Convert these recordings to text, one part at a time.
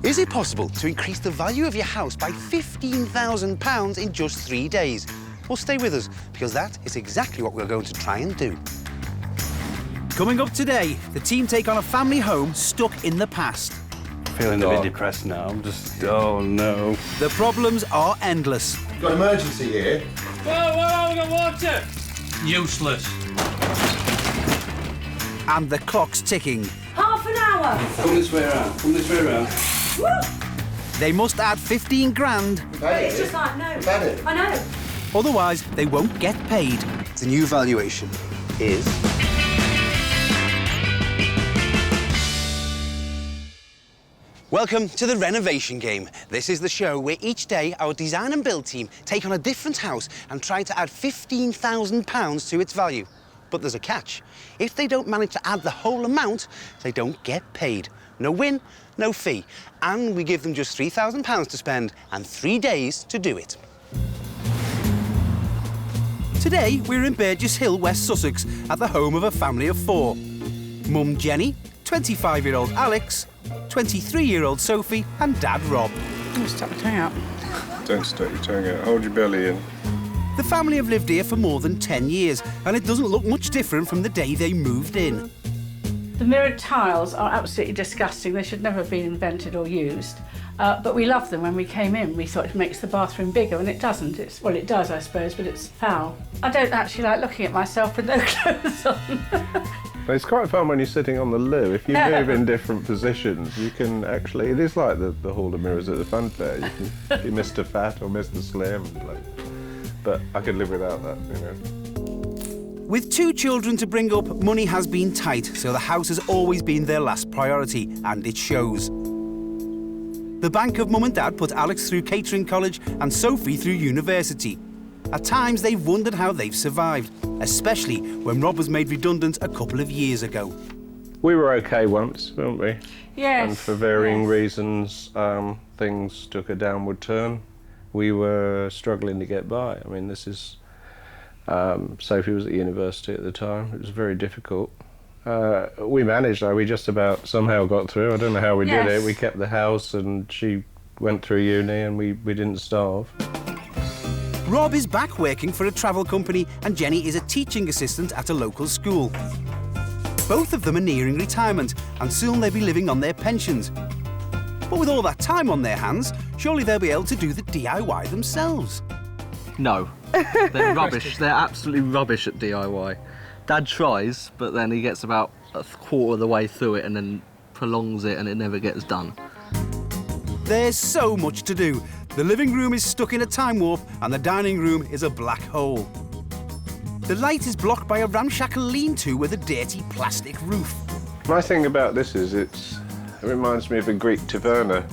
Is it possible to increase the value of your house by £15,000 in just 3 days? Well, stay with us, because that is exactly what we're going to try and do. Coming up today, the team take on a family home stuck in the past. Feeling a bit depressed now. I'm just, oh no. The problems are endless. Got an emergency here. Whoa, we got water! Useless. And the clock's ticking. Half an hour. Come this way around, come this way around. Woo! They must add 15 grand. It's just like, no. We've had it. I know. Otherwise, they won't get paid. The new valuation is... Welcome to the Renovation Game. This is the show where each day our design and build team take on a different house and try to add £15,000 to its value. But there's a catch. If they don't manage to add the whole amount, they don't get paid. No win, no fee. And we give them just £3,000 to spend and 3 days to do it. Today, we're in Burgess Hill, West Sussex, at the home of a family of 4. Mum Jenny, 25-year-old Alex, 23-year-old Sophie and Dad Rob. I'm stuck my tongue out. Don't stick your tongue out. Hold your belly in. The family have lived here for more than 10 years, and it doesn't look much different from the day they moved in. The mirrored tiles are absolutely disgusting. They should never have been invented or used. But we loved them when we came in. We thought it makes the bathroom bigger, and it doesn't. Well, it does, I suppose, but it's foul. I don't actually like looking at myself with no clothes on. It's quite fun when you're sitting on the loo. If you move in different positions, you can actually... It is like the hall of mirrors at the fun fair. You can be Mr. Fat or Mr. Slim. But I could live without that, you know. With 2 children to bring up, money has been tight, so the house has always been their last priority, and it shows. The bank of Mum and Dad put Alex through catering college and Sophie through university. At times, they've wondered how they've survived, especially when Rob was made redundant a couple of years ago. We were OK once, weren't we? Yes. And for varying reasons, things took a downward turn. We were struggling to get by. I mean, this is... Sophie was at university at the time. It was very difficult. We managed, though. We just about somehow got through. I don't know how we did it. We kept the house and she went through uni and we didn't starve. Rob is back working for a travel company and Jenny is a teaching assistant at a local school. Both of them are nearing retirement and soon they'll be living on their pensions. But with all that time on their hands, surely they'll be able to do the DIY themselves. No. They're rubbish. They're absolutely rubbish at DIY. Dad tries, but then he gets about a quarter of the way through it and then prolongs it and it never gets done. There's so much to do. The living room is stuck in a time warp and the dining room is a black hole. The light is blocked by a ramshackle lean-to with a dirty plastic roof. My thing about this is it reminds me of a Greek taverna.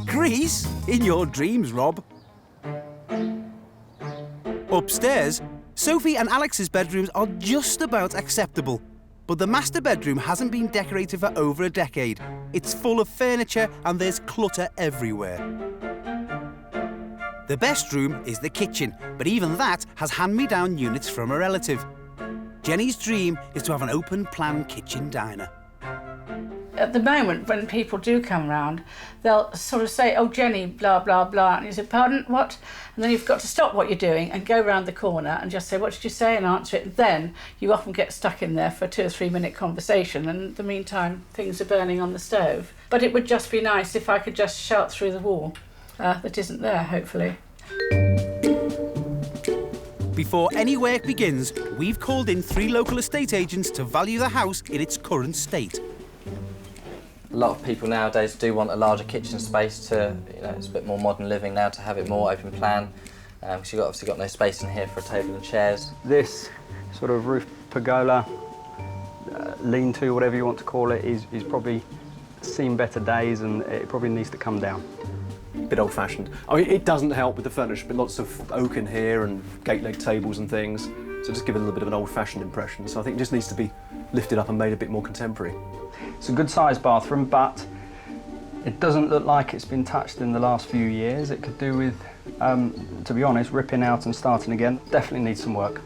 Greece? In your dreams, Rob. Upstairs, Sophie and Alex's bedrooms are just about acceptable. But the master bedroom hasn't been decorated for over a decade. It's full of furniture and there's clutter everywhere. The best room is the kitchen, but even that has hand-me-down units from a relative. Jenny's dream is to have an open-plan kitchen diner. At the moment, when people do come round, they'll sort of say, oh, Jenny, blah, blah, blah. And you say, pardon, what? And then you've got to stop what you're doing and go round the corner and just say, what did you say? And answer it. And then you often get stuck in there for a 2 or 3 minute conversation. And in the meantime, things are burning on the stove. But it would just be nice if I could just shout through the wall. That isn't there, hopefully. Before any work begins, we've called in 3 local estate agents to value the house in its current state. A lot of people nowadays do want a larger kitchen space to, it's a bit more modern living now to have it more open plan. Because you've obviously got no space in here for a table and chairs. This sort of roof pergola, lean-to, whatever you want to call it, is probably seen better days and it probably needs to come down. A bit old-fashioned. I mean, it doesn't help with the furniture, but lots of oak in here and gate leg tables and things. So just give it a little bit of an old-fashioned impression. So I think it just needs to be lifted up and made a bit more contemporary. It's a good-sized bathroom, but it doesn't look like it's been touched in the last few years. It could do with, to be honest, ripping out and starting again. Definitely needs some work.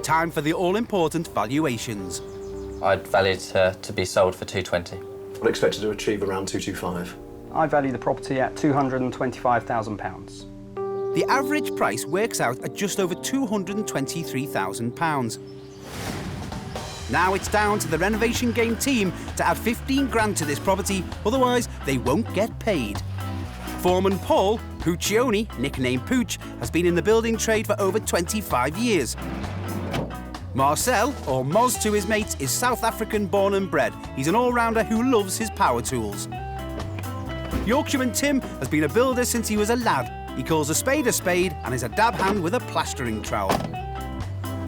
Time for the all-important valuations. I'd value it to be sold for 220. I'm expected to achieve around 225. I value the property at £225,000. The average price works out at just over £223,000. Now it's down to the Renovation Game team to add 15 grand to this property, otherwise they won't get paid. Foreman Paul Puccioni, nicknamed Pooch, has been in the building trade for over 25 years. Marcel, or Moz to his mates, is South African born and bred. He's an all-rounder who loves his power tools. Yorkshireman Tim has been a builder since he was a lad. He calls a spade and is a dab hand with a plastering trowel.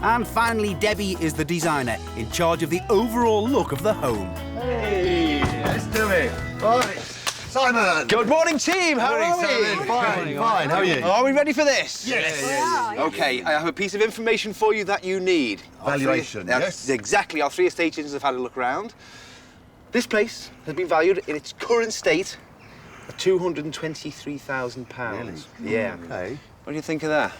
And finally, Debbie is the designer, in charge of the overall look of the home. Hey, let's do it. Right, Simon. Good morning, team. How are we? Fine. How are you? Are we ready for this? Yes. OK, I have a piece of information for you that you need. Valuation, yes? Exactly. Our 3 estate agents have had a look around. This place has been valued in its current state at £223,000. Really? Yeah. OK. What do you think of that?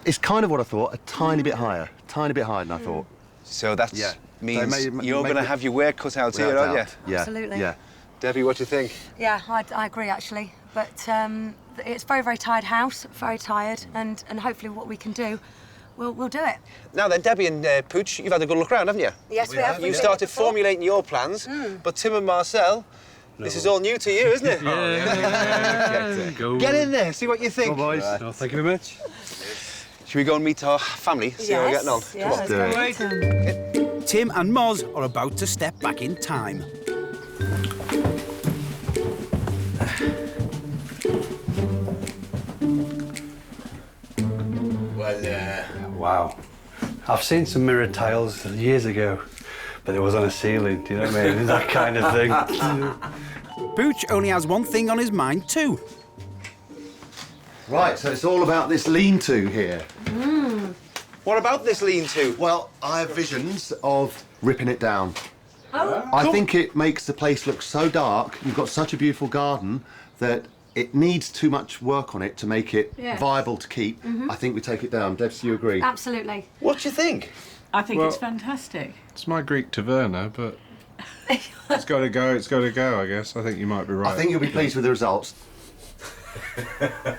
It's kind of what I thought, a tiny bit higher than I thought. So that means They you're going to have your work cut out here, aren't you? Yeah. Absolutely. Yeah. Debbie, what do you think? Yeah, I agree actually. But it's a very, very tired house, very tired, and hopefully what we can do, we'll do it. Now then, Debbie and Pooch, you've had a good look around, haven't you? Yes, we have. You started formulating your plans, but Tim and Marcel, this is all new to you, isn't it? Go. Get in there, see what you think. Go, boys. No, thank you very much. Should we go and meet our family, see how we're getting on? Yes, let's go meet them. Tim and Moz are about to step back in time. Wow. I've seen some mirrored tiles years ago, but it was on a ceiling, do you know what I mean? That kind of thing. Pooch only has one thing on his mind too. Right, so it's all about this lean-to here. What about this lean-to? Well, I have visions of ripping it down. Oh. I think it makes the place look so dark. You've got such a beautiful garden that it needs too much work on it to make it viable to keep. I think we take it down. Debs, do you agree? Absolutely. What do you think? I think it's Well- fantastic. It's my Greek taverna, but it's got to go, I guess. I think you might be right. I think you'll be pleased with the results. At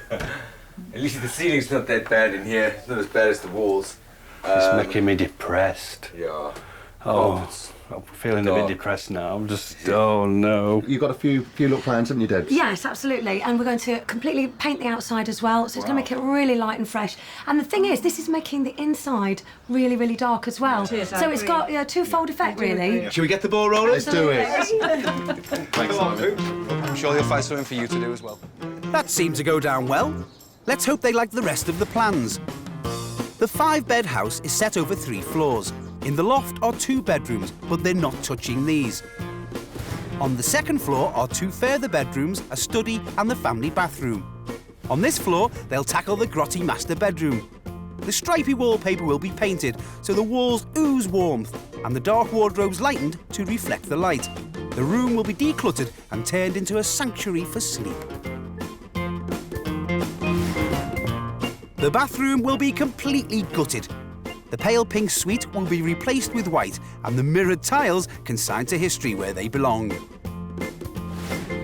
least the ceiling's not that bad in here. It's not as bad as the walls. It's making me depressed. Yeah. Oh, I'm feeling a bit depressed now. I'm just, oh no. You've got a few little plans, haven't you, Debs? Yes, absolutely. And we're going to completely paint the outside as well, so it's going to make it really light and fresh. And the thing is, this is making the inside really, really dark as well. It is, I so it's agree. got a twofold effect, really. Should we get the ball rolling? Let's do it. Come on, Pooch. I'm sure they'll find something for you to do as well. That seemed to go down well. Let's hope they like the rest of the plans. The 5-bed house is set over 3 floors. In the loft are 2 bedrooms, but they're not touching these. On the 2nd floor are 2 further bedrooms, a study and the family bathroom. On this floor, they'll tackle the grotty master bedroom. The stripy wallpaper will be painted so the walls ooze warmth and the dark wardrobes lightened to reflect the light. The room will be decluttered and turned into a sanctuary for sleep. The bathroom will be completely gutted. The pale pink suite will be replaced with white and the mirrored tiles consigned to history where they belong.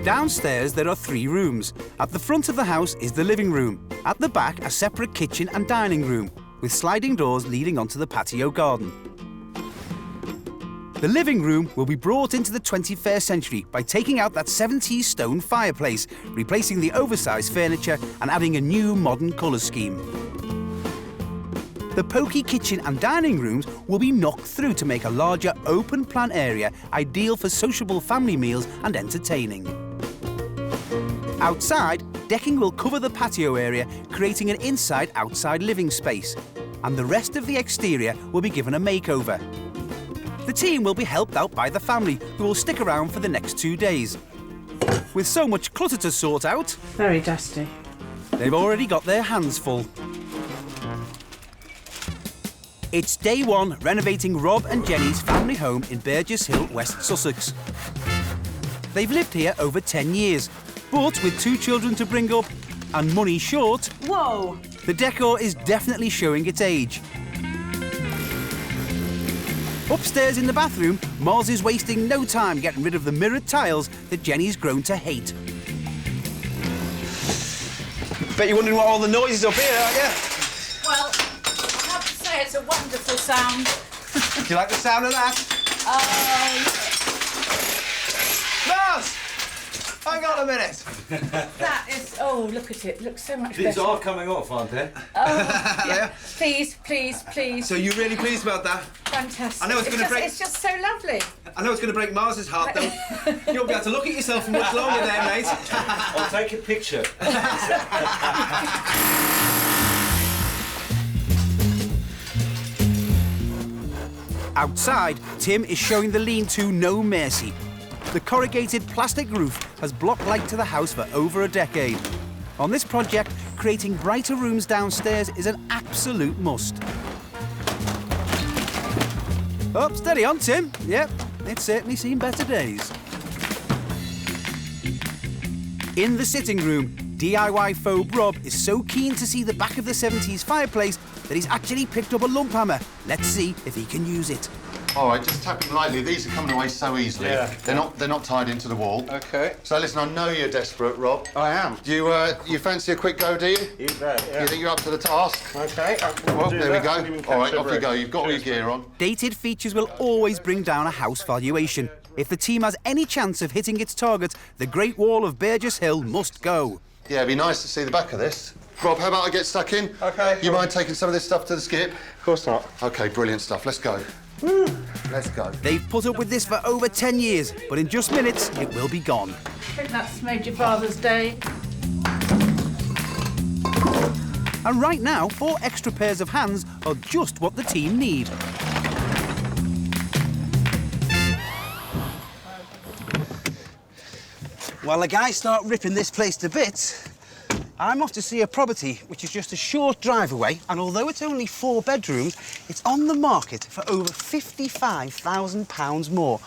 Downstairs there are 3 rooms. At the front of the house is the living room. At the back a separate kitchen and dining room with sliding doors leading onto the patio garden. The living room will be brought into the 21st century by taking out that 70s stone fireplace, replacing the oversized furniture and adding a new modern colour scheme. The pokey kitchen and dining rooms will be knocked through to make a larger open-plan area ideal for sociable family meals and entertaining. Outside, decking will cover the patio area, creating an inside-outside living space. And the rest of the exterior will be given a makeover. The team will be helped out by the family, who will stick around for the next 2 days. With so much clutter to sort out, Very dusty. they've already got their hands full. It's day 1 renovating Rob and Jenny's family home in Burgess Hill, West Sussex. They've lived here over 10 years, but with 2 children to bring up and money short, Whoa! the decor is definitely showing its age. Upstairs in the bathroom, Moz is wasting no time getting rid of the mirrored tiles that Jenny's grown to hate. Bet you're wondering what all the noise is up here, aren't you? Well, I have to say it's a wonderful sound. Do you like the sound of that? Moz! Hang on a minute. That is... Oh, look at it. Looks so much better. These are coming off, aren't they? Oh, yeah. Please, please, please. So you're really pleased about that? Fantastic. I know it's going to break... It's just so lovely. I know it's going to break Mars's heart, though. You won't be able to look at yourself for much longer there, mate. I'll take a picture. Outside, Tim is showing the lean-to no mercy. The corrugated plastic roof has blocked light to the house for over a decade. On this project, creating brighter rooms downstairs is an absolute must. Oh, steady on, Tim. Yep, it's certainly seen better days. In the sitting room, DIY phobe Rob is so keen to see the back of the 70s fireplace that he's actually picked up a lump hammer. Let's see if he can use it. All right, just tap them lightly. These are coming away so easily. Yeah. They're not tied into the wall. Okay. So listen, I know you're desperate, Rob. I am. Do you fancy a quick go, do you? You bet, yeah. You think you're up to the task? Okay, Well, there we go. All right, off you go. You've got all your gear on. Dated features will always bring down a house valuation. If the team has any chance of hitting its target, the Great Wall of Burgess Hill must go. Yeah, it'd be nice to see the back of this. Rob, how about I get stuck in? Okay. You mind taking some of this stuff to the skip? Of course not. Okay, brilliant stuff. Let's go. Woo. Let's go. They've put up with this for over 10 years, but in just minutes, it will be gone. I think that's made your Father's Day. And right now, 4 extra pairs of hands are just what the team need. While the guys start ripping this place to bits, I'm off to see a property which is just a short drive away, and although it's only 4 bedrooms, it's on the market for over £55,000 more.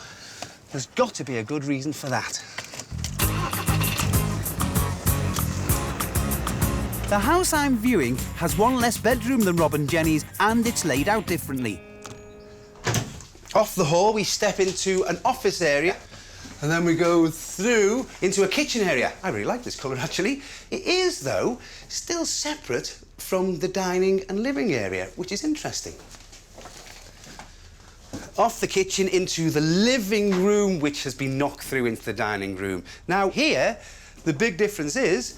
There's got to be a good reason for that. The house I'm viewing has 1 less bedroom than Rob and Jenny's, and it's laid out differently. Off the hall, we step into an office area, and then we go through into a kitchen area. I really like this colour, actually. It is, though, still separate from the dining and living area, which is interesting. Off the kitchen into the living room, which has been knocked through into the dining room. Now, here, the big difference is,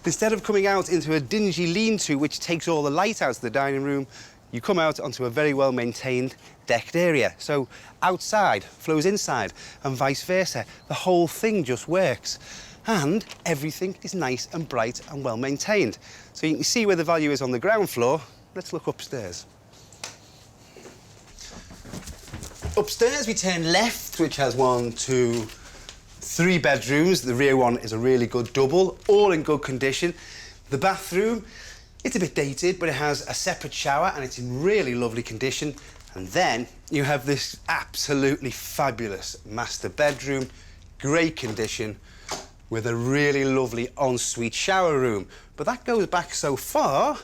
instead of coming out into a dingy lean-to, which takes all the light out of the dining room, you come out onto a very well-maintained decked area. So outside flows inside and vice versa. The whole thing just works. And everything is nice and bright and well-maintained. So you can see where the value is on the ground floor. Let's look upstairs. Upstairs, we turn left, which has 1, 2, 3 bedrooms. The rear one is a really good double, all in good condition. The bathroom, it's a bit dated, but it has a separate shower and it's in really lovely condition. And then you have this absolutely fabulous master bedroom, great condition, with a really lovely ensuite shower room. But that goes back so far,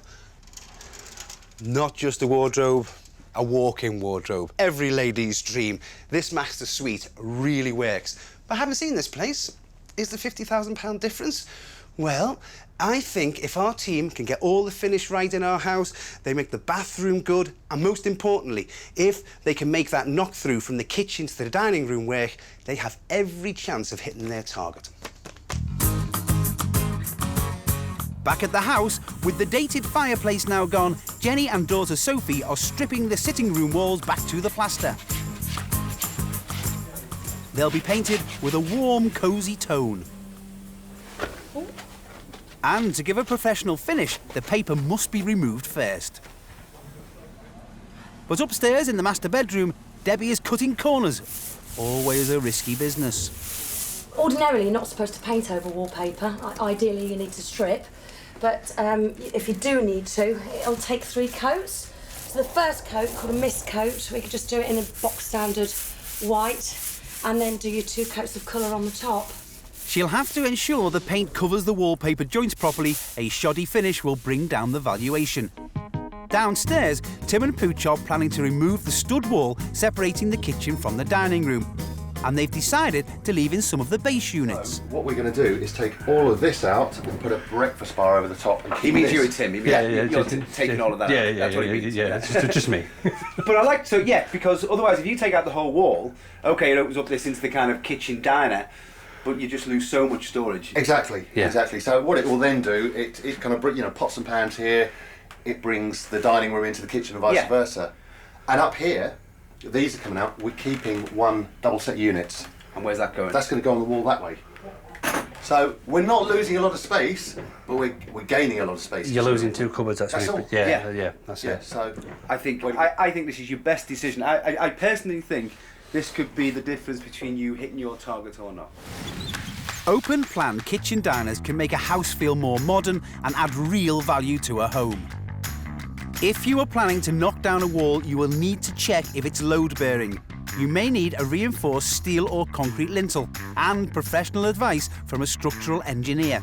not just a wardrobe, a walk-in wardrobe. Every lady's dream. This master suite really works. But I haven't seen this place. Is the £50,000 difference? Well, I think if our team can get all the finish right in our house, they make the bathroom good, and most importantly, if they can make that knock-through from the kitchen to the dining room work, they have every chance of hitting their target. Back at the house, with the dated fireplace now gone, Jenny and daughter Sophie are stripping the sitting room walls back to the plaster. They'll be painted with a warm, cosy tone. And to give a professional finish, the paper must be removed first. But upstairs in the master bedroom, Debbie is cutting corners. Always a risky business. Ordinarily, you're not supposed to paint over wallpaper. Ideally, you need to strip. But if you do need to, it'll take 3 coats. So the first coat, called a mist coat, we could just do it in a box standard white, and then do your 2 coats of colour on the top. She'll have to ensure the paint covers the wallpaper joints properly. A shoddy finish will bring down the valuation. Downstairs, Tim and Pooch are planning to remove the stud wall separating the kitchen from the dining room. And they've decided to leave in some of the base units. So, what we're going to do is take all of this out and put a breakfast bar over the top. And He means you and Tim. You're taking all of that. Yeah, That's what he means. it's just me. But I like to, because otherwise if you take out the whole wall, OK, it opens up this into the kind of kitchen diner, but you just lose so much storage. Exactly, exactly. So what it will then do, it kind of, pots and pans here, it brings the dining room into the kitchen and vice versa. And up here, these are coming out, we're keeping one double set units. And where's that going? That's going to go on the wall that way. So we're not losing a lot of space, but we're gaining a lot of space. You're losing 2 cupboards, actually. That's all. That's it. So I think this is your best decision. I personally think this could be the difference between you hitting your target or not. Open plan kitchen diners can make a house feel more modern and add real value to a home. If you are planning to knock down a wall, you will need to check if it's load-bearing. You may need a reinforced steel or concrete lintel and professional advice from a structural engineer.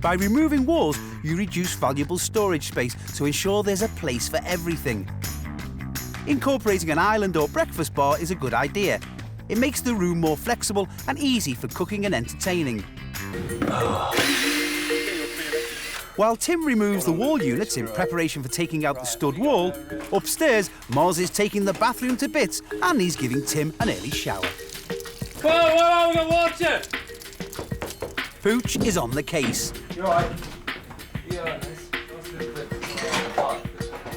By removing walls, you reduce valuable storage space to ensure there's a place for everything. Incorporating an island or breakfast bar is a good idea. It makes the room more flexible and easy for cooking and entertaining. While Tim removes the wall units in preparation for taking out the stud wall, upstairs, Moz is taking the bathroom to bits and he's giving Tim an early shower. Whoa, we got water! Pooch is on the case. You all right?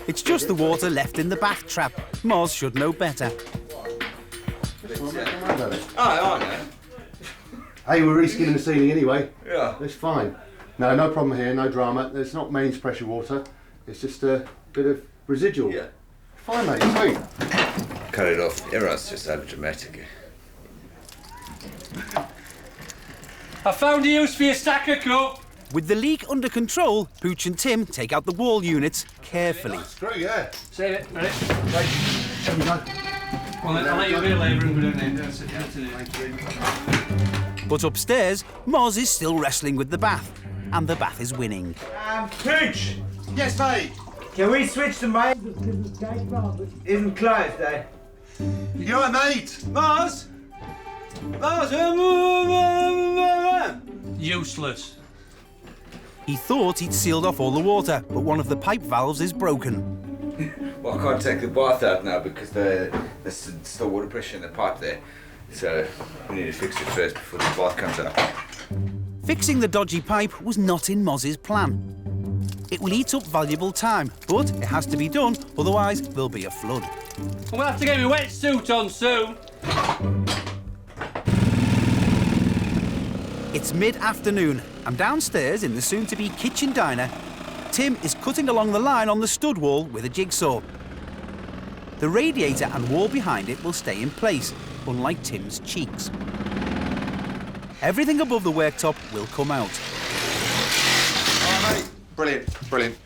It's just the water left in the bath trap. Moz should know better. I know. Hey, we're reskimming the ceiling anyway. Yeah. It's fine. No problem here, no drama. There's not mains pressure water. It's just a bit of residual. Yeah. Fine, mate, sweet. Cut it off. Everyone's just over dramatic. I found a use for your stacker cup. With the leak under control, Pooch and Tim take out the wall units carefully. Screw, yeah. Save it. Ready? Right. There we go. Well, I'll let you be a labourer and go down there. Thank you. But upstairs, Moz is still wrestling with the bath, and the bath is winning. Pooch! Yes, mate. Can we switch the mic? The isn't closed, eh? You all right, mate? Moz? Useless. He thought he'd sealed off all the water, but one of the pipe valves is broken. Well, I can't take the bath out now because there's still water pressure in the pipe there. So we need to fix it first before the bath comes out. Fixing the dodgy pipe was not in Moz's plan. It will eat up valuable time, but it has to be done, otherwise there'll be a flood. I'm gonna have to get my wetsuit on soon. It's mid-afternoon, and downstairs in the soon-to-be kitchen diner, Tim is cutting along the line on the stud wall with a jigsaw. The radiator and wall behind it will stay in place, unlike Tim's cheeks. Everything above the worktop will come out. All right, mate. Brilliant, brilliant.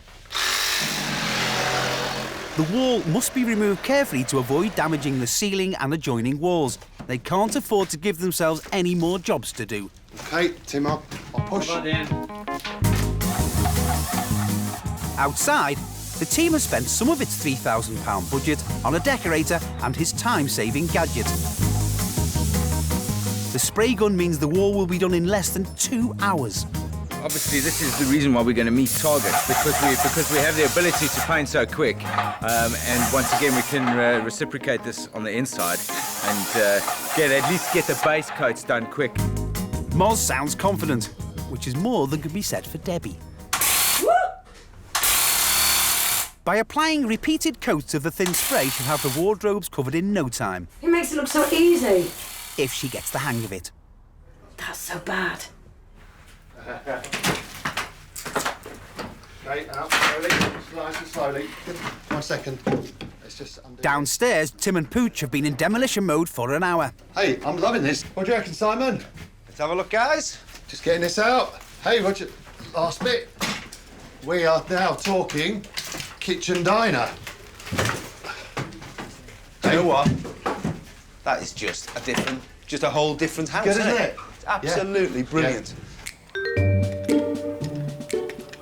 The wall must be removed carefully to avoid damaging the ceiling and adjoining walls. They can't afford to give themselves any more jobs to do. Okay, Tim, I'll push. Outside, the team has spent some of its £3,000 budget on a decorator and his time-saving gadget. The spray gun means the wall will be done in less than 2 hours. Obviously, this is the reason why we're going to meet targets, because we have the ability to paint so quick. And once again, we can reciprocate this on the inside and at least get the base coats done quick. Moz sounds confident, which is more than can be said for Debbie. By applying repeated coats of the thin spray, she'll have the wardrobes covered in no time. It makes it look so easy. If she gets the hang of it. That's so bad. Okay, out, slowly. 1 second. It's just undo. Downstairs, Tim and Pooch have been in demolition mode for an hour. Hey, I'm loving this. What do you reckon, Simon? Let's have a look, guys. Just getting this out. Hey, what's your last bit? We are now talking kitchen diner. Do you know what? That is just a whole different house, Good, isn't it? It's absolutely brilliant.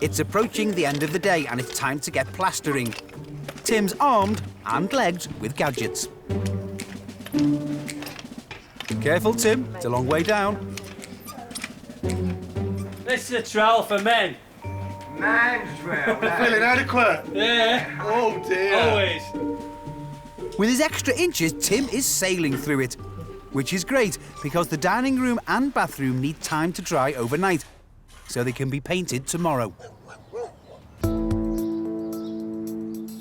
It's approaching the end of the day and it's time to get plastering. Tim's armed and legged with gadgets. Careful, Tim. It's a long way down. This is a trowel for men. Man's well. Feeling adequate? Yeah. Oh dear. Always. With his extra inches, Tim is sailing through it, which is great because the dining room and bathroom need time to dry overnight, so they can be painted tomorrow.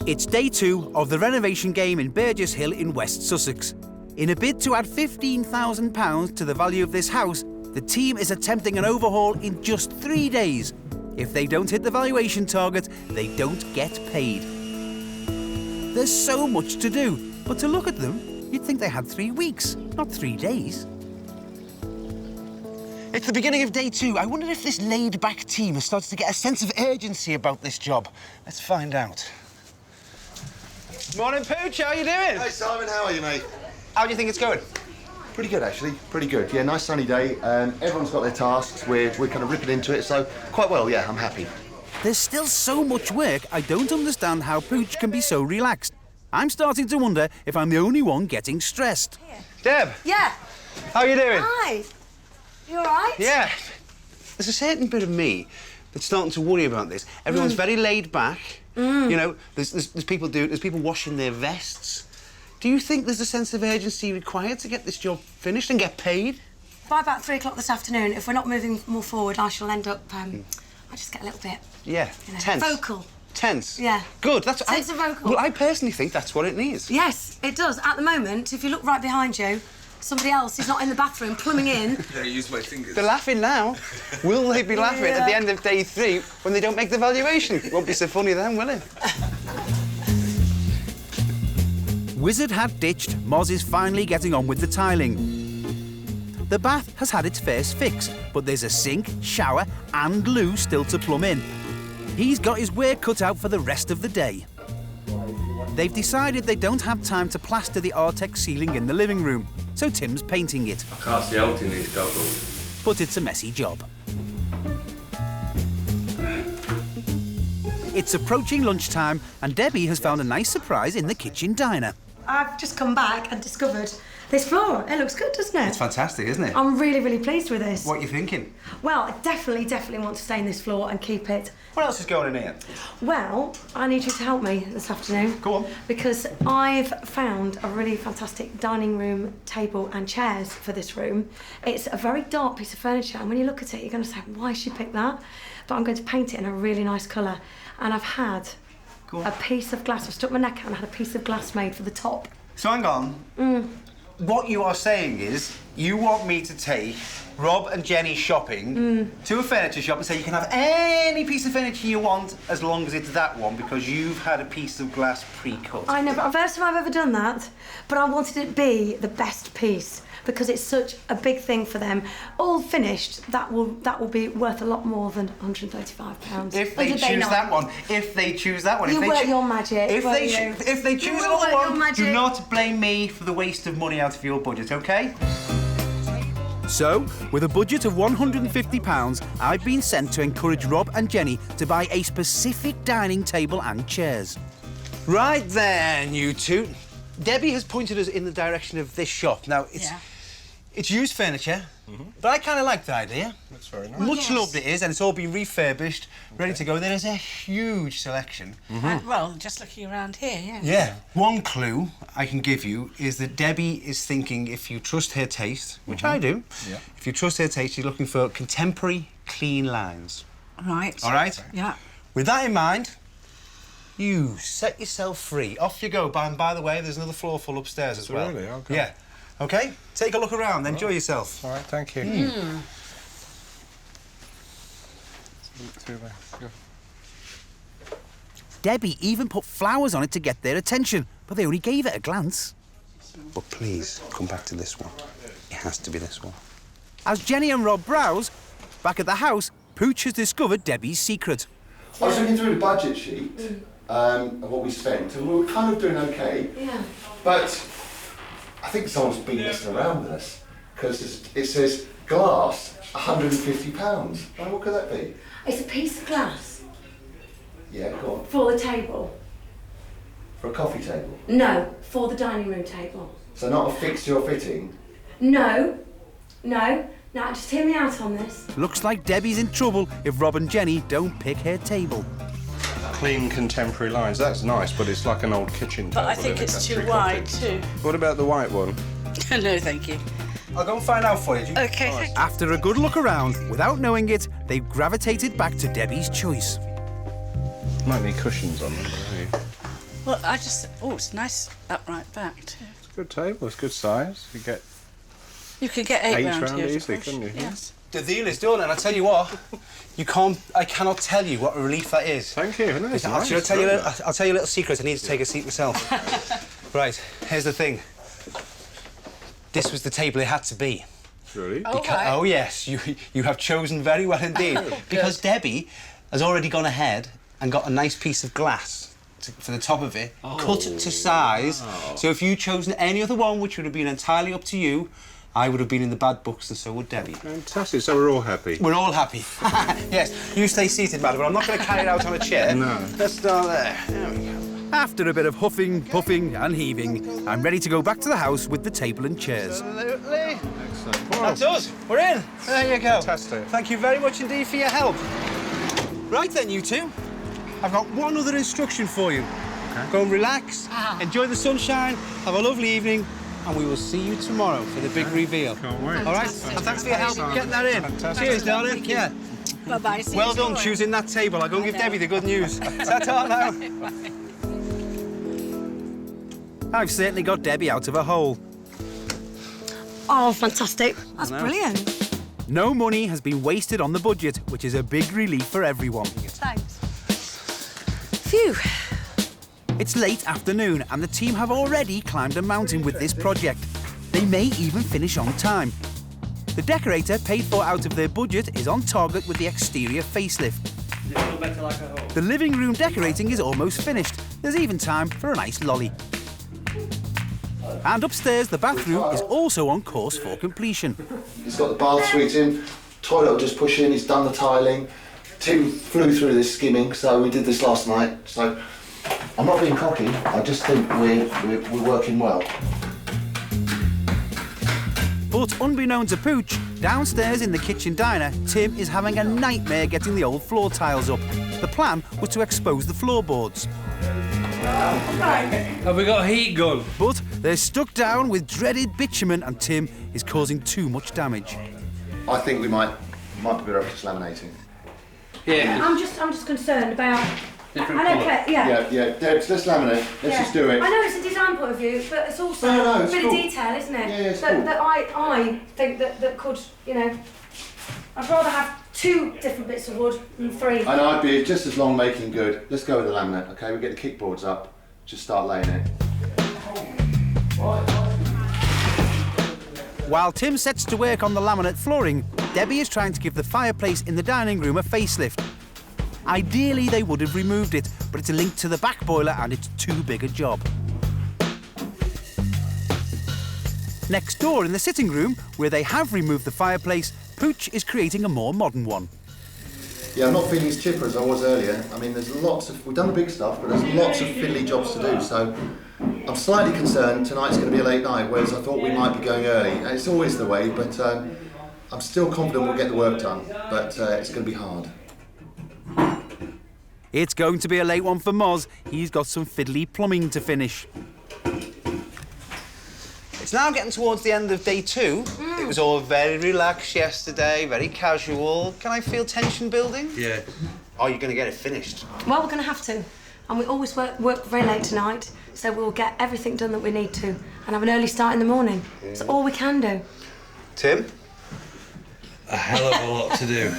It's day 2 of the renovation game in Burgess Hill in West Sussex. In a bid to add £15,000 to the value of this house, the team is attempting an overhaul in just 3 days. If they don't hit the valuation target, they don't get paid. There's so much to do, but to look at them, you'd think they had 3 weeks, not 3 days. It's the beginning of day 2. I wonder if this laid-back team has started to get a sense of urgency about this job. Let's find out. Morning, Pooch. How are you doing? Hey, Simon. How are you, mate? How do you think it's going? Pretty good, actually. Pretty good. Yeah, nice sunny day. Everyone's got their tasks. We're kind of ripping into it, so quite well. Yeah, I'm happy. There's still so much work, I don't understand how Pooch can be so relaxed. I'm starting to wonder if I'm the only one getting stressed. Here. Deb. Yeah. How are you doing? Hi. You all right? Yeah. There's a certain bit of me that's starting to worry about this. Everyone's very laid back. You know, there's people washing their vests. Do you think there's a sense of urgency required to get this job finished and get paid? By about 3 o'clock this afternoon, if we're not moving more forward, I shall end up, I just get a little bit, tense. vocal. Tense? Yeah. Good, Sense of vocal. Well, I personally think that's what it needs. Yes, it does. At the moment, if you look right behind you, somebody else is not in the bathroom, plumbing in. I use my fingers. They're laughing now. Will they be laughing at the end of day 3 when they don't make the valuation? It won't be so funny then, will it? Wizard hat ditched, Moz is finally getting on with the tiling. The bath has had its first fix, but there's a sink, shower and loo still to plumb in. He's got his work cut out for the rest of the day. They've decided they don't have time to plaster the Artex ceiling in the living room, so Tim's painting it. I can't see out in these doubles. But it's a messy job. It's approaching lunchtime and Debbie has found a nice surprise in the kitchen diner. I've just come back and discovered this floor. It looks good, doesn't it? It's fantastic, isn't it? I'm really, really pleased with this. What are you thinking? Well, I definitely want to stain this floor and keep it. What else is going in here? Well, I need you to help me this afternoon. Go on. Because I've found a really fantastic dining room table and chairs for this room. It's a very dark piece of furniture, and when you look at it, you're going to say, why she picked that? But I'm going to paint it in a really nice colour. And I've had a piece of glass. I've stuck my neck out and had a piece of glass made for the top. So hang on. What you are saying is you want me to take Rob and Jenny shopping to a furniture shop and say you can have any piece of furniture you want as long as it's that one because you've had a piece of glass pre-cut. I know, but first time I've ever done that, but I wanted it to be the best piece because it's such a big thing for them. All finished, that will be worth a lot more than £135. If they choose that one. If they choose that one. You work your magic. If they choose another one, do not blame me for the waste of money out of your budget, OK? So, with a budget of £150, I've been sent to encourage Rob and Jenny to buy a specific dining table and chairs. Right then, you two. Debbie has pointed us in the direction of this shop. Now, it's used furniture, but I kind of like the idea. That's very nice. Much loved it is, and it's all been refurbished, ready to go. There is a huge selection. Well, just looking around here, yeah. Yeah. One clue I can give you is that Debbie is thinking if you trust her taste, which I do, if you trust her taste, she's looking for contemporary, clean lines. Right. All right? Yeah. With that in mind, you set yourself free. Off you go. And by the way, there's another floor full upstairs as well. Really? Okay. Yeah. OK? Take a look around. Enjoy yourself. All right, thank you. Debbie even put flowers on it to get their attention, but they only gave it a glance. But please, come back to this one. It has to be this one. As Jenny and Rob browse, back at the house, Pooch has discovered Debbie's secret. I was looking through the budget sheet of what we spent, and we were kind of doing OK. Yeah. But I think someone's been messing around with us because it says glass, £150. Now, what could that be? It's a piece of glass Yeah, go on. For the table. For a coffee table? No, for the dining room table. So not a fixture or fitting? No. Now just hear me out on this. Looks like Debbie's in trouble if Rob and Jenny don't pick her table. Clean contemporary lines, that's nice, but it's like an old kitchen table. But I think it's too wide too. What about the white one? No, thank you. I'll go and find out for you. Okay, thank you. After a good look around, without knowing it, they've gravitated back to Debbie's choice. Might need cushions on them, don't you? Well, it's nice upright back too. It's a good table, it's good size. You could get eight round round here, easily, of course. couldn't you? Yes. The deal is done, and I tell you what, I cannot tell you what a relief that is. Thank you. No, it's nice. I'll tell you a little secret. I need to take a seat myself. Right, here's the thing. This was the table it had to be. Really? Oh yes, you have chosen very well indeed. Because Debbie has already gone ahead and got a nice piece of glass for the top of it, cut to size. So if you'd chosen any other one, which would have been entirely up to you, I would have been in the bad books, and so would Debbie. Fantastic. So we're all happy. We're all happy. Yes, you stay seated, madam, but I'm not going to carry it out on a chair. No. Let's start there. There we go. After a bit of huffing, puffing and heaving, I'm ready to go back to the house with the table and chairs. Absolutely. Excellent. That's us. We're in. There you go. Fantastic. Thank you very much indeed for your help. Right then, you two. I've got one other instruction for you. Okay. Go and relax, enjoy the sunshine, have a lovely evening, and we will see you tomorrow for the big reveal. Can't wait. All right? And thanks for your help getting that in. Fantastic. Cheers, darling. Yeah. Bye-bye. See Well you done tomorrow. choosing that table. I'll go and give Debbie the good news. Ta-ta now. I've certainly got Debbie out of a hole. Oh, fantastic. That's brilliant. No money has been wasted on the budget, which is a big relief for everyone. Thanks. Phew. It's late afternoon and the team have already climbed a mountain with this project. They may even finish on time. The decorator paid for out of their budget is on target with the exterior facelift. The living room decorating is almost finished. There's even time for a nice lolly. And upstairs, the bathroom is also on course for completion. He's got the bath suite in, toilet will just push in, he's done the tiling. Tim flew through this skimming, so we did this last night. So I'm not being cocky, I just think we're working well. But unbeknown to Pooch, downstairs in the kitchen diner, Tim is having a nightmare getting the old floor tiles up. The plan was to expose the floorboards. Have we got a heat gun? But they're stuck down with dreaded bitumen and Tim is causing too much damage. I think we might be better off just laminating. Yeah. I'm just concerned about. Different I know, colour. Claire, Yeah, Debs, let's laminate. Let's just do it. I know it's a design point of view, but it's also No, a it's bit cool. of detail, isn't it? Yeah, it's that, cool. that I think that could, I'd rather have 2 different bits of wood than 3. And I'd be just as long making good. Let's go with the laminate, okay? We get the kickboards up, just start laying it. While Tim sets to work on the laminate flooring, Debbie is trying to give the fireplace in the dining room a facelift. Ideally, they would have removed it, but it's linked to the back boiler and it's too big a job. Next door in the sitting room, where they have removed the fireplace, Pooch is creating a more modern one. Yeah, I'm not feeling as chipper as I was earlier. I mean, we've done the big stuff, but there's lots of fiddly jobs to do, so I'm slightly concerned tonight's going to be a late night, whereas I thought we might be going early. It's always the way, but I'm still confident we'll get the work done, but it's going to be hard. It's going to be a late one for Moz. He's got some fiddly plumbing to finish. It's now getting towards the end of day 2. It was all very relaxed yesterday, very casual. Can I feel tension building? Yeah. Are you going to get it finished? Well, we're going to have to. And we always work very late tonight, so we'll get everything done that we need to and have an early start in the morning. It's all we can do. Tim? A hell of a lot to do.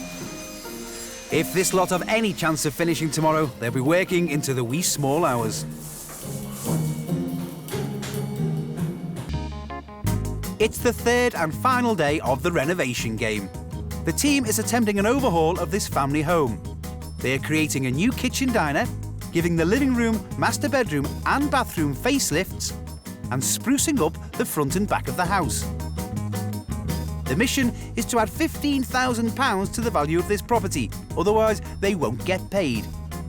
If this lot have any chance of finishing tomorrow, they'll be working into the wee small hours. It's the 3rd and final day of the renovation game. The team is attempting an overhaul of this family home. They are creating a new kitchen diner, giving the living room, master bedroom and bathroom facelifts, and sprucing up the front and back of the house. The mission is to add £15,000 to the value of this property, otherwise they won't get paid.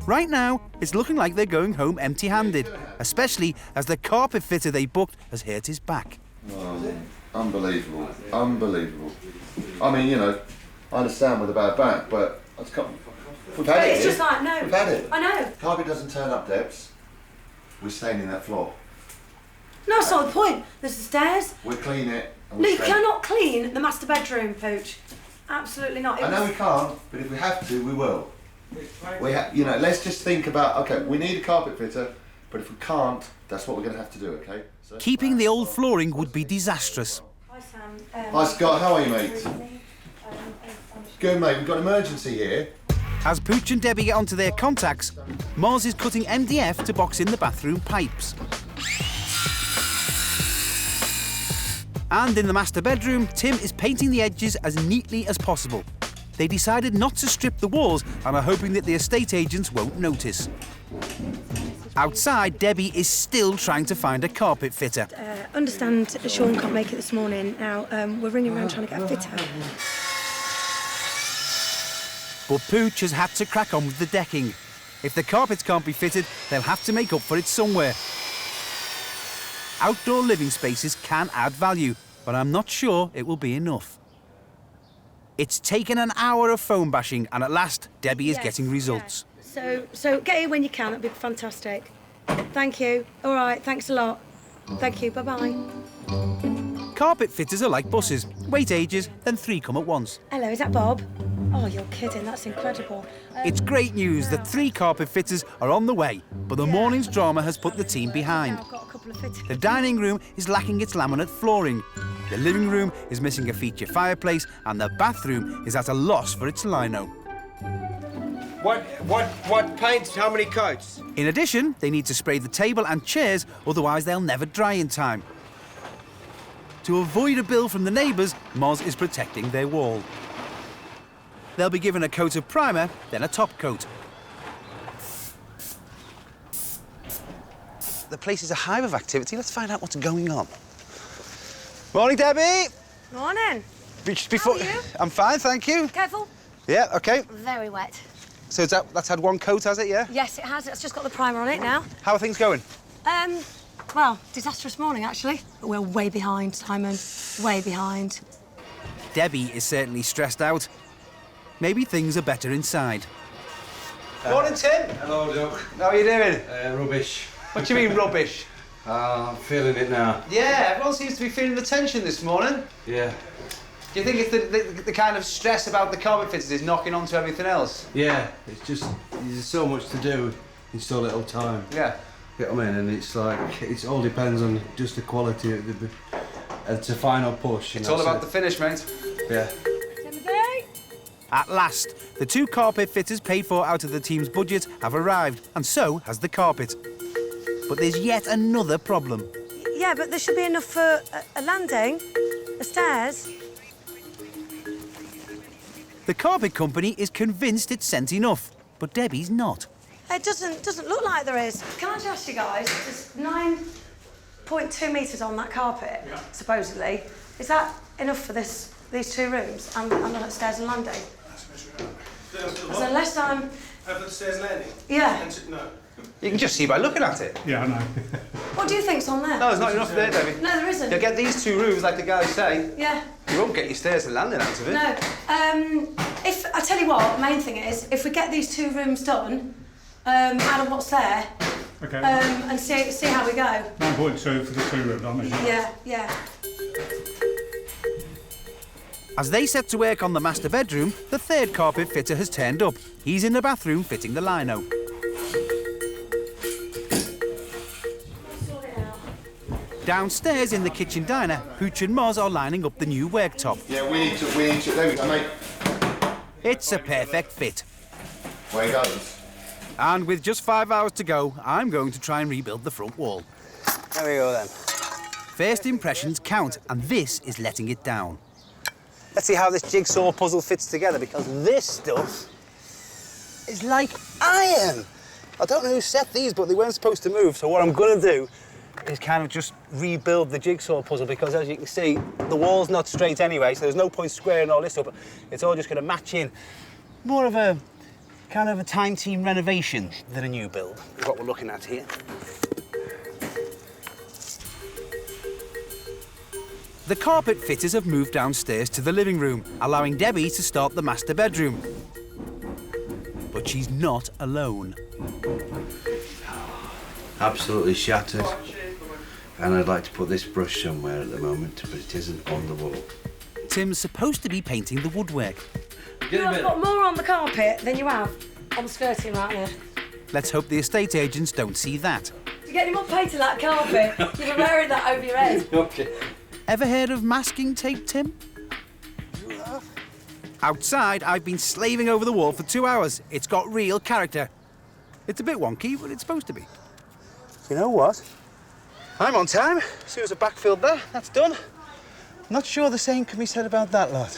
Right now, it's looking like they're going home empty-handed, especially as the carpet fitter they booked has hurt his back. Oh, unbelievable, unbelievable. I mean, you know, I understand with a bad back, but we've had it. It's just like, no. We've had it. I know. Carpet doesn't turn up, Debs. We're staying in that floor. No, that's not the point. There's the stairs. We'll clean it. And No, we'll you stay. cannot clean the master bedroom, Pooch. Absolutely not. I know we can't, but if we have to, we will. You know, let's just think about, okay, we need a carpet fitter, but if we can't, that's what we're going to have to do, okay? So, Keeping the old flooring would be disastrous. Hi, Sam. Hi, Scott, how are you, mate? Good, mate, we've got an emergency here. As Pooch and Debbie get onto their contacts, Moz is cutting MDF to box in the bathroom pipes. And in the master bedroom, Tim is painting the edges as neatly as possible. They decided not to strip the walls and are hoping that the estate agents won't notice. Outside, Debbie is still trying to find a carpet fitter. Understand Sean can't make it this morning. Now, we're ringing around trying to get a fitter. But Pooch has had to crack on with the decking. If the carpets can't be fitted, they'll have to make up for it somewhere. Outdoor living spaces can add value, but I'm not sure it will be enough. It's taken an hour of foam bashing, and at last, Debbie is getting results. So get here when you can. That'd be fantastic. Thank you. All right. Thanks a lot. Thank you. Bye-bye. Carpet fitters are like buses. Wait ages, then 3 come at once. Hello, is that Bob? Oh, you're kidding. That's incredible. It's great news that 3 carpet fitters are on the way, but the morning's drama has put the team behind. I've got a couple of fitters. The dining room is lacking its laminate flooring. The living room is missing a feature fireplace, and the bathroom is at a loss for its lino. What paint? How many coats? In addition, they need to spray the table and chairs, otherwise they'll never dry in time. To avoid a bill from the neighbours, Moz is protecting their wall. They'll be given a coat of primer, then a top coat. The place is a hive of activity. Let's find out what's going on. Morning, Debbie. Morning. Just before... How are you? I'm fine, thank you. Careful. Yeah, OK. Very wet. So that's had 1 coat, has it, yeah? Yes, it has. It's just got the primer on it now. How are things going? Well, disastrous morning, actually. But we're way behind, Simon. Way behind. Debbie is certainly stressed out. Maybe things are better inside. Morning, Tim. Hello, Doc. How are you doing? Rubbish. What do you mean, rubbish? I'm feeling it now. Yeah, everyone seems to be feeling the tension this morning. Yeah. Do you think it's the kind of stress about the carpet fitters is knocking onto everything else? Yeah, it's just, there's so much to do in so little time. Yeah. You know what I mean? And it's like, it all depends on just the quality of the it's a final push. It's all about the finish, mate. Yeah. At last, the 2 carpet fitters paid for out of the team's budget have arrived, and so has the carpet. But there's yet another problem. Yeah, but there should be enough for a landing, the stairs. The carpet company is convinced it's sent enough, but Debbie's not. It doesn't look like there is. Can I just ask you guys, there's 9.2 metres on that carpet, supposedly. Is that enough for these 2 rooms and the stairs and landing? So unless I'm... Over the stairs landing? Yeah. No. You can just see by looking at it. Yeah, I know. What do you think's on there? No, there's not enough there, Debbie. No, there isn't. You'll get these 2 rooms, like the guys say. Yeah. You won't get your stairs and landing out of it. No. If I tell you what, the main thing is, if we get these 2 rooms done, out of what's there, Okay. and see how we go. 9.2 for the 2 rooms, aren't they? Yeah, yeah. As they set to work on the master bedroom, the 3rd carpet fitter has turned up. He's in the bathroom fitting the lino. Downstairs in the kitchen diner, Pooch and Moz are lining up the new worktop. Yeah, we need to, there we go, mate. It's a perfect fit. Way goes. And with just 5 hours to go, I'm going to try and rebuild the front wall. There we go then. First impressions count, and this is letting it down. Let's see how this jigsaw puzzle fits together, because this stuff is like iron. I don't know who set these, but they weren't supposed to move, so what I'm going to do is kind of just rebuild the jigsaw puzzle, because as you can see, the wall's not straight anyway, so there's no point squaring all this up. It's all just going to match in. More of a Kind of a time team renovation than a new build, is what we're looking at here. The carpet fitters have moved downstairs to the living room, allowing Debbie to start the master bedroom. But she's not alone. Absolutely shattered. And I'd like to put this brush somewhere at the moment, but it isn't on the wall. Tim's supposed to be painting the woodwork. You have got more on the carpet than you have on the skirting right here. Let's hope the estate agents don't see that. You get any more paint on that carpet? You've been wearing that over your head. Okay. Ever heard of masking tape, Tim? Outside, I've been slaving over the wall for 2 hours. It's got real character. It's a bit wonky, but it's supposed to be. You know what? I'm on time. As soon as I backfilled there, that's done. Not sure the same can be said about that lot.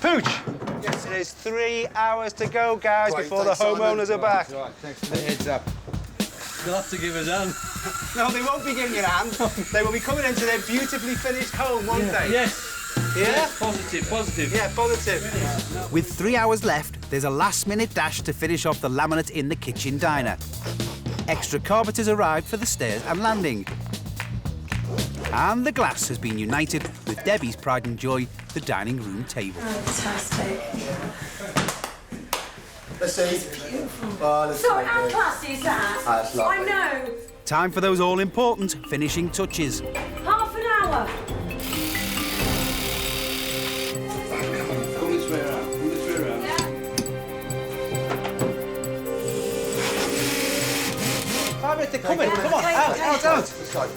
Pooch! Yes, it is 3 hours to go, guys, before the homeowners are back. Right, thanks for the heads up. They'll have to give us a hand. No, they won't be giving you a hand. They will be coming into their beautifully finished home, won't they? Yes. Yeah? Yes, positive, positive. Yeah, positive. With 3 hours left, there's a last-minute dash to finish off the laminate in the kitchen diner. Extra carpenters arrived for the stairs and landing. And the glass has been united with Debbie's pride and joy, the dining room table. Fantastic. Let's see. It's beautiful. So, how classy is that? That's lovely. I know. Time for those all-important finishing touches. Half an hour. Come this way around. Come this way around. Yeah. 5 minutes, they're coming. Come on, out. Let's go.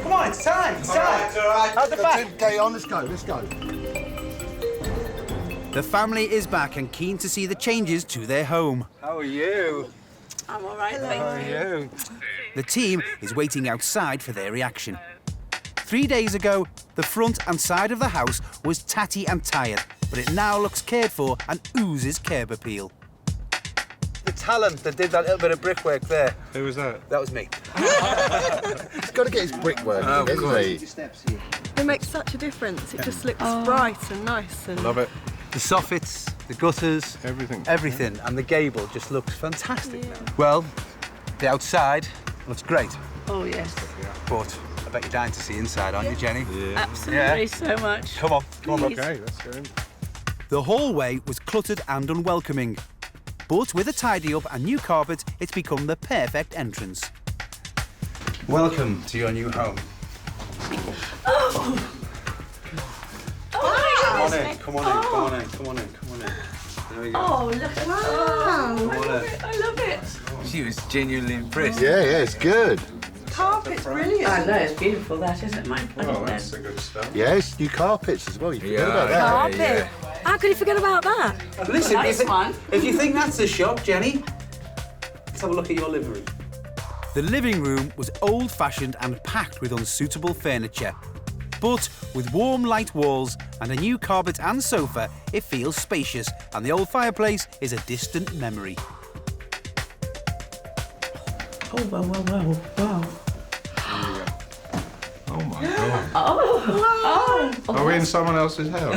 Come on, it's time. It's time. It's all right. Out the back. Okay, on. Let's go. Let's go. The family is back and keen to see the changes to their home. How are you? I'm all right, How thank are you. you? The team is waiting outside for their reaction. 3 days ago, the front and side of the house was tatty and tired, but it now looks cared for and oozes curb appeal. The talent that did that little bit of brickwork there. Who was that? That was me. He's got to get his brickwork in, hasn't he? It makes such a difference. It just looks bright and nice. And Love it. The soffits, the gutters, everything, and the gable just looks fantastic now. Well, the outside looks great, Oh, yes. but I bet you're dying to see inside, aren't you, Jenny? Yeah. Absolutely, so much. Come on, Please. Okay, let's go in. The hallway was cluttered and unwelcoming, but with a tidy up and new carpet, it's become the perfect entrance. Welcome to your new home. Come on in, come on in, come on in, come on in, come on in. There we go. Oh, look at that. I love it. She was genuinely impressed. Yeah, it's good. carpet's brilliant. I know, it's beautiful, that, isn't it, Mike? Oh, that's a good start. Yes, new carpets as well. You forgot Yeah, about that. Carpet. How could you forget about that? Listen, Nice one. if you think that's a shock, Jenny, let's have a look at your living room. The living room was old-fashioned and packed with unsuitable furniture. But with warm, light walls and a new carpet and sofa, it feels spacious, and the old fireplace is a distant memory. Oh, wow, wow, wow, wow. Oh my god. Oh, wow. Are we in someone else's house?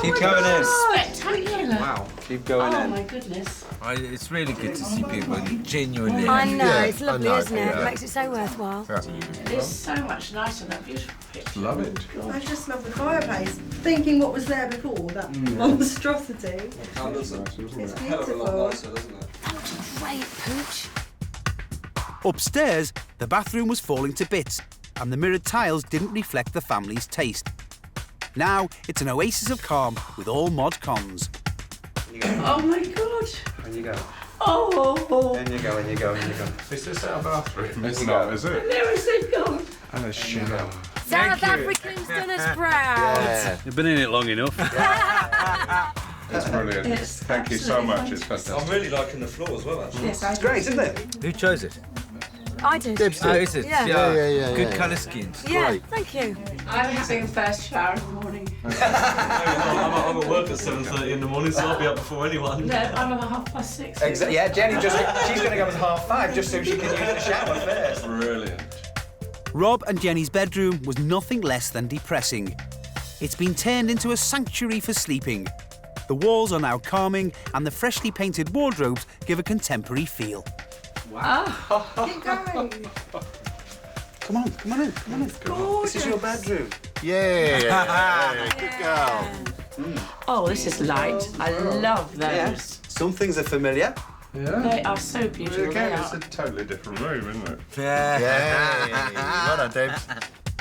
Keep going in. Spectacular. Wow. Keep going Oh, in. my goodness. It's really good to see people genuinely. I know, it's lovely, I know, isn't it? yeah. It makes it so worthwhile. It's so much nicer, that beautiful picture. Love it. I just love the fireplace. Thinking what was there before, that monstrosity. It's beautiful. That looks great, Pooch. Upstairs, the bathroom was falling to bits, and the mirrored tiles didn't reflect the family's taste. Now, it's an oasis of calm with all mod cons. Oh, my God. In you go. Oh. In you go, in you go, in you go. Is this our bathroom? It's you not, go. is it? There is it gone. And a shower. South Africans done us proud. You've been in it long enough. It's brilliant. It's Thank you so absolutely much. It's fantastic. I'm really liking the floor as well, actually. Yes, I It's great, isn't it? Who chose it? I did. Dibs Oh, did. is it? Yeah. Yeah. Good colour schemes. Yeah, Great. thank you. I'm having a first shower in the morning. I'm at work at 7:30 in the morning, so I'll be up before anyone. No, I'm at 6:30. Exactly. Yeah, Jenny she's going to go at 5:30 just so she can use the shower first. Brilliant. Rob and Jenny's bedroom was nothing less than depressing. it's been turned into a sanctuary for sleeping. The walls are now calming and the freshly painted wardrobes give a contemporary feel. Wow. Keep going. Come on in. This is your bedroom. Yeah. Good girl. Oh, this is light. I love those. Yeah. Some things are familiar. Yeah. They are so beautiful. Again, they it's are. a totally different room, isn't it? Yeah. Well done, Dave.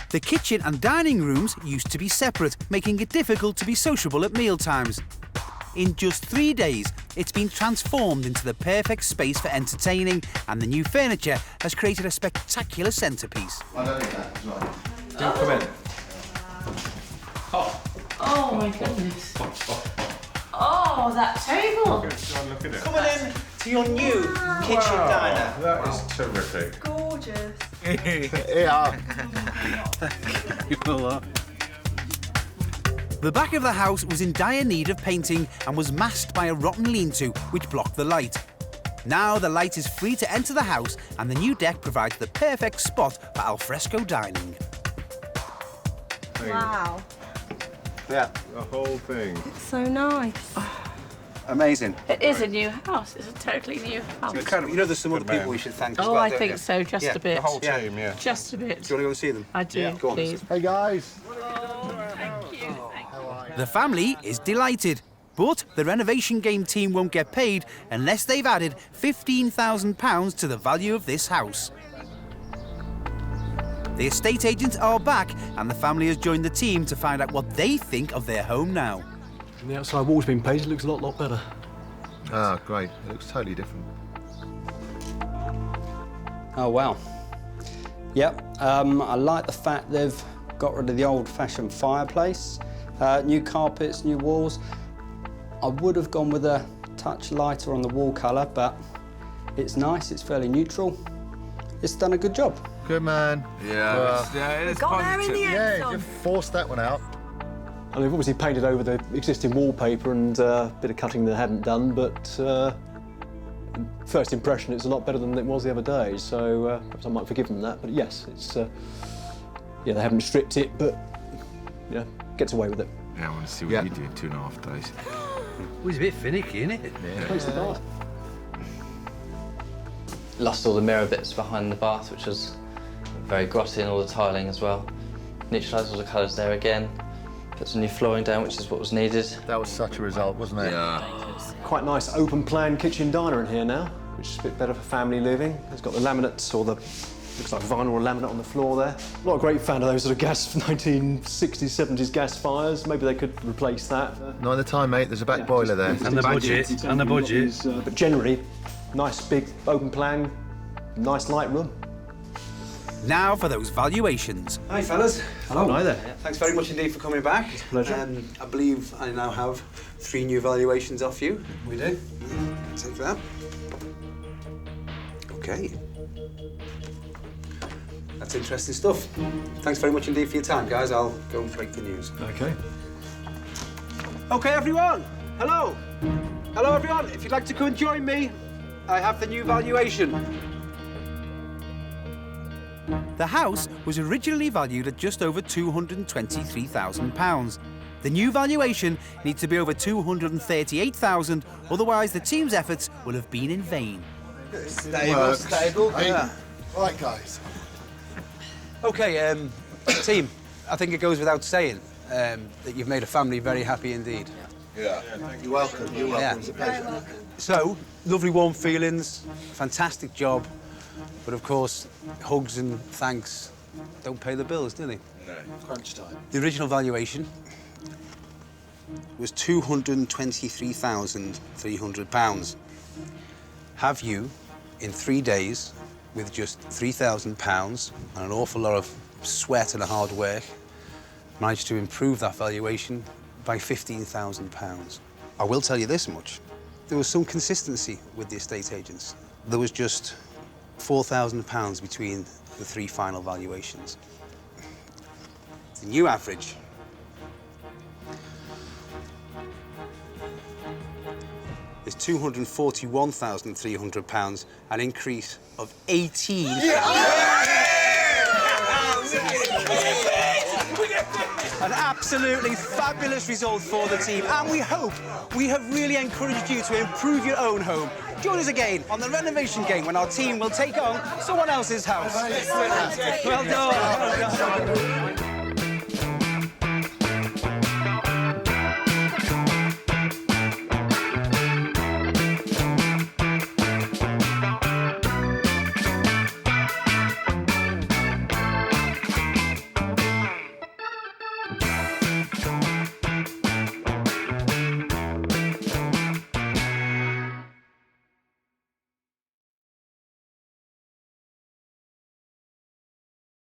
The kitchen and dining rooms used to be separate, making it difficult to be sociable at mealtimes. In just 3 days, it's been transformed into the perfect space for entertaining, and the new furniture has created a spectacular centrepiece. I don't think that as well. Do come in. Oh my goodness. Oh, that table. Look at it. Coming in to your new kitchen diner. That is terrific. Gorgeous. Yeah. The back of the house was in dire need of painting and was masked by a rotten lean-to which blocked the light. Now the light is free to enter the house and the new deck provides the perfect spot for alfresco dining. Wow. Yeah. The whole thing. It's so nice. Amazing. It is a new house. It's a totally new house. You know there's some other people we should thank as Oh, well, I don't think you? so, just Yeah, a bit. The whole team, yeah. Just a bit. Do you want to go and see them? I do, Go on. please. Hey guys. The family is delighted, but the renovation game team won't get paid unless they've added £15,000 to the value of this house. The estate agents are back and the family has joined the team to find out what they think of their home now. And the outside wall's been painted, looks a lot better. Ah, great. It looks totally different. Oh, wow. Yep, I like the fact they've got rid of the old-fashioned fireplace, new carpets, new walls. I would have gone with a touch lighter on the wall colour, but it's nice, it's fairly neutral. It's done a good job. Good man. Yeah, We got there in the end, Yeah, Tom. you forced that one out. And they've obviously painted over the existing wallpaper and a bit of cutting they hadn't done, but first impression, it's a lot better than it was the other day, so perhaps I might forgive them that. But yes, it's yeah, they haven't stripped it, but you know, gets away with it. Yeah, I want to see what you do in 2.5 days. It was a bit finicky, isn't it? Yeah. Lost all the mirror bits behind the bath, which was very grotty, and all the tiling as well. Neutralised all the colours there again. Put some new flooring down, which is what was needed. That was such a result, wasn't it? Yeah. Quite nice open plan kitchen diner in here now, which is a bit better for family living. It's got the laminates, or the looks like vinyl or laminate on the floor there. I'm not a great fan of those sort of 1960s, 70s gas fires. Maybe they could replace that. Not at the time, mate. There's a back boiler there. And the budget. And the budget. But generally, nice big open plan, nice light room. Now for those valuations. Hi, fellas. Hello. Hi there. Thanks very much indeed for coming back. It's a pleasure. I believe I now have 3 new valuations off you. We do. Take that. Okay. That's interesting stuff. Thanks very much indeed for your time, guys. I'll go and break the news. Okay. Okay, everyone. Hello. Hello, everyone. If you'd like to come and join me, I have the new valuation. The house was originally valued at just over £223,000. The new valuation needs to be over £238,000, otherwise the team's efforts will have been in vain. Stable. Yeah. Right, guys. Okay, team, I think it goes without saying that you've made a family very happy indeed. Yeah. You're welcome. You're welcome. It's a pleasure. So, lovely warm feelings, fantastic job, but of course, hugs and thanks don't pay the bills, do they? No. Crunch time. The original valuation was £223,300. Have you, in 3 days, with just £3,000 and an awful lot of sweat and hard work, managed to improve that valuation by £15,000. I will tell you this much. There was some consistency with the estate agents. There was just £4,000 between the 3 final valuations. The new average is £241,300, an increase of 18. An absolutely fabulous result for the team, and we hope we have really encouraged you to improve your own home. Join us again on the Renovation Game when our team will take on someone else's house. Well done. Well done.